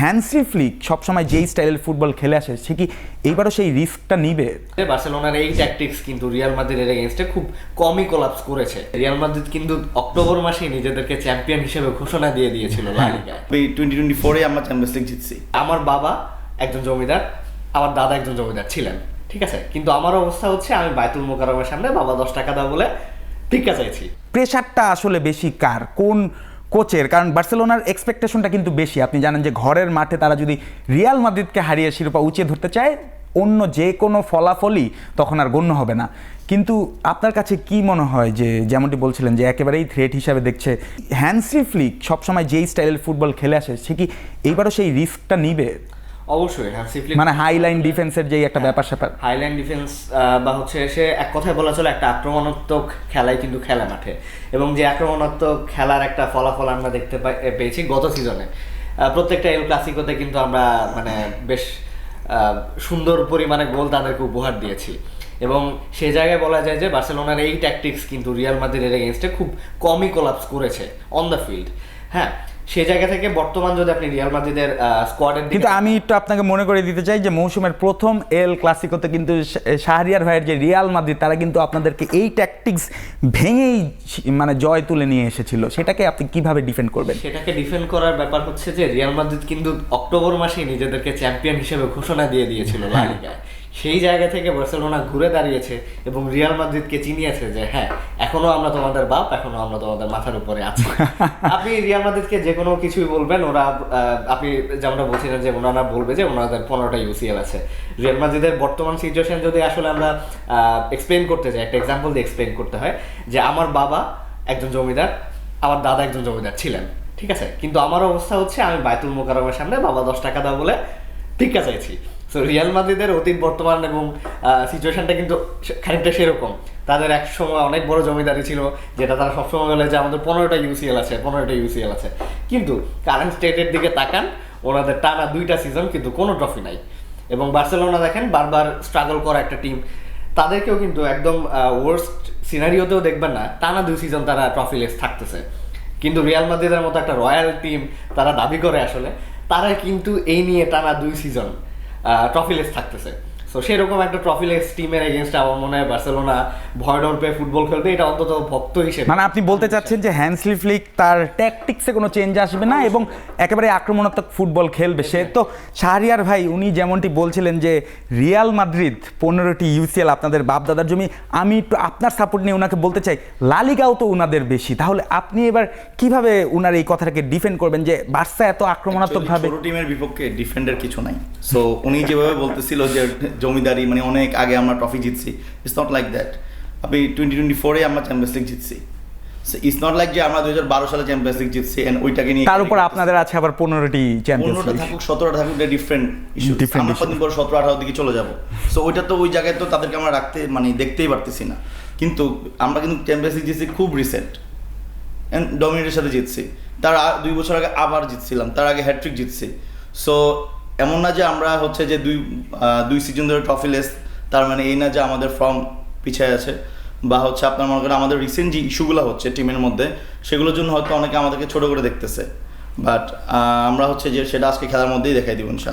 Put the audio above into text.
Hansi Flick সবসময় যেই স্টাইলের ফুটবল খেলে আসে সে কি এইবারও সেই রিস্কটা নিবে? বার্সেলোনার এই ট্যাকটিক্স কিন্তু রিয়াল মাদ্রিদের এগেইনস্টে খুব কমই কোলাপস করেছে। রিয়াল মাদ্রিদ কিন্তু অক্টোবর মাসেই নিজেদেরকে চ্যাম্পিয়ন হিসেবে ঘোষণা দিয়ে দিয়েছিল লা লিগায়। 2024 আমরা চ্যাম্পিয়ন্স লিগ জিতছি। আমার বাবা একজন জমিদার, আমার দাদা একজন জমিদার ছিলেন, ঠিক আছে, কিন্তু আমার অবস্থা হচ্ছে আমি বায়তুল মোকাররমের সামনে বাবা 10 টাকা দাও বলে ভিক্ষা চাইছি। প্রেশারটা আসলে বেশি কার, কোন কোচের? কারণ বার্সেলোনার এক্সপেকটেশনটা কিন্তু বেশি। আপনি জানেন যে ঘরের মাঠে তারা যদি রিয়াল মাদ্রিদকে হারিয়ে শিরোপা উঁচিয়ে ধরতে চায়, অন্য যে কোনো ফলাফলই তখন আর গণ্য হবে না। কিন্তু আপনার কাছে কি মনে হয় যে যেমনটি বলছিলেন যে একেবারেই থ্রেট হিসাবে দেখছে, হ্যান্সি ফ্লিক সবসময় যেই স্টাইলের ফুটবল খেলে আসে সে কি এইবারও সেই রিস্কটা নিবে? অবশ্যই হ্যান্সি ফ্লিক মানে হাইলাইন ডিফেন্সের যেই একটা ব্যাপার স্যাপার, হাইলাইন ডিফেন্স বা হচ্ছে সে এক কথায় বলা চলে একটা আক্রমণাত্মক খেলাই কিন্তু খেলা মাঠে, এবং যে আক্রমণাত্মক খেলার একটা ফলাফল আমরা দেখতে পেয়েছি গত সিজনে। প্রত্যেকটা এল ক্লাসিকোতে কিন্তু আমরা মানে বেশ সুন্দর পরিমাণে গোল তাদেরকে উপহার দিয়েছি, এবং সেই জায়গায় বলা যায় যে বার্সেলোনার এই ট্যাকটিক্স কিন্তু রিয়াল মাদ্রিদের এগেইনস্টে খুব কমই কোলাপস করেছে অন দ্য ফিল্ড। হ্যাঁ, সেই জায়গা থেকে বর্তমান যদি আপনি রিয়াল মাদ্রিদের স্কোয়াডের কিন্তু আমি একটু আপনাকে মনে করে দিতে চাই যে মৌসুমের প্রথম এল ক্লাসিকোতে কিন্তু শাহরিয়ার ভাইয়ের যে রিয়াল মাদ্রিদ তারা কিন্তু আপনাদেরকে এই ট্যাকটিক্স ভেঙেই মানে জয় তুলে নিয়ে এসেছিল, সেটাকে আপনি কিভাবে ডিফেন্ড করবেন? সেটাকে ডিফেন্ড করার ব্যাপার হচ্ছে যে রিয়াল মাদ্রিদ কিন্তু অক্টোবর মাসেই নিজেদেরকে চ্যাম্পিয়ন হিসেবে ঘোষণা দিয়ে দিয়েছিল লা লিগায়। সেই জায়গা থেকে বার্সেলোনা ঘুরে দাঁড়িয়েছে এবং রিয়াল মাদ্রিদকে চিনিয়েছে যে হ্যাঁ, এখনো আমরা তোমাদের বাপ, এখনো আমরা তোমাদের মাথার উপরে আছি। আপনি রিয়াল মাদ্রিদকে যে কোনো কিছুই বলবেন, ওরা আপনি যেমনটা বলছিলেন যে ওনারা বলবে যে ওনাদের 15টা ইউসিএল আছে। রিয়াল মাদ্রিদের বর্তমান সিচুয়েশন যদি আসলে আমরা এক্সপ্লেন করতে চাই, একটা এক্সাম্পল দিয়ে এক্সপ্লেন করতে হয় যে আমার বাবা একজন জমিদার, আমার দাদা একজন জমিদার ছিলেন, ঠিক আছে, কিন্তু আমার অবস্থা হচ্ছে আমি বায়তুল মোকাররমের সামনে বাবা 10 টাকা দাও বলে ভিক্ষা চাইছি। সো রিয়াল মাদ্রিদের অতীত, বর্তমান এবং সিচুয়েশনটা কিন্তু খানিকটা সেরকম। তাদের এক সময় অনেক বড় জমিদারি ছিল, যেটা তারা সবসময় বলে যে আমাদের 15টা ইউসিএল আছে, 15টা ইউসিএল আছে, কিন্তু কারেন্ট স্টেটের দিকে তাকান, ওনাদের টানা 2টা সিজন কিন্তু কোনো ট্রফি নাই। এবং বার্সেলোনা দেখেন বারবার স্ট্রাগল করা একটা টিম, তাদেরকেও কিন্তু একদম ওয়ার্স্ট সিনারিওতেও দেখবেন না টানা 2 সিজন তারা ট্রফিলেস থাকতেছে। কিন্তু রিয়াল মাদ্রিদের মতো একটা রয়্যাল টিম তারা দাবি করে আসলে, তারা কিন্তু এই নিয়ে টানা 2 সিজন ট্রফিলেস থাকতেছে। সো সেরকম একটা ট্রফিলেস টিমের এগেইনস্টে আমার মনে হয় বার্সেলোনা ভয় ডর পেয়ে ফুটবল খেলবে, এটা অন্তত ভক্ত হিসেবে। মানে আপনি বলতে চাচ্ছেন যে হ্যান্সি ফ্লিক তার ট্যাকটিক্সে কোনো চেঞ্জ আসবে না এবং একেবারে আক্রমণাত্মক ফুটবল খেলবে সে। তো শাহরিয়ার ভাই উনি যেমনটি বলছিলেন যে রিয়াল মাদ্রিদ 15টি ইউসিএল আপনাদের বাপদাদার জমি, আমি একটু আপনার সাপোর্ট নিয়ে ওনাকে বলতে চাই লা লিগাও তো ওনাদের বেশি, তাহলে আপনি এবার কিভাবে ওনার এই কথাটাকে ডিফেন্ড করবেন যে বার্সা এত আক্রমণাত্মকভাবে? ছোট টিমের বিপক্ষে ডিফেন্ডের কিছু নাই। সো উনি যেভাবে বলতেছিল যে জমিদারি মানে অনেক আগে আমরা ট্রফি জিতছি, ইটস নট লাইক দ্যাট। আপনি 2024 আমরা চ্যাম্পিয়ন্স লিগ জিতছি। সো ইটস নট লাইক যে আমরা 2012 সালে চ্যাম্পিয়ন্স লিগ জিতছি এন্ড ওইটাকে নিয়ে তার উপর আপনাদের আছে আবার 15টি চ্যাম্পিয়ন্স লিগ। 15টা থাকুক 17টা থাকুক, ডিফারেন্ট ইস্যু। আমরা কদিন পর 17-18 দিকে চলে যাব। সো ওইটা তো ওই জায়গায় তো তাদেরকে আমরা রাখতে মানে দেখতেই পারতেছি না। কিন্তু আমরা কিন্তু চ্যাম্পিয়ন্স লিগ জিতছি খুব রিসেন্ট এন্ড ডমিনেটের সাথে জিতছি। তার 2 বছর আগে আবার জিতছিলাম, তার আগে হ্যাট্রিক জিতছি। সো এমন না যে আমরা হচ্ছে যে দুই সিজন ধরে ট্রফিলেস, তার মানে এই না যে আমাদের ফর্ম পিছিয়ে আছে, বা হচ্ছে আপনার মনে করেন আমাদের রিসেন্ট যে ইস্যুগুলো হচ্ছে টিমের মধ্যে সেগুলোর জন্য হয়তো অনেকে আমাদেরকে ছোট করে দেখতেছে, বাট আমরা হচ্ছে যে সেটা আজকে খেলার মধ্যেই দেখাই দিব ইনশাআল্লাহ।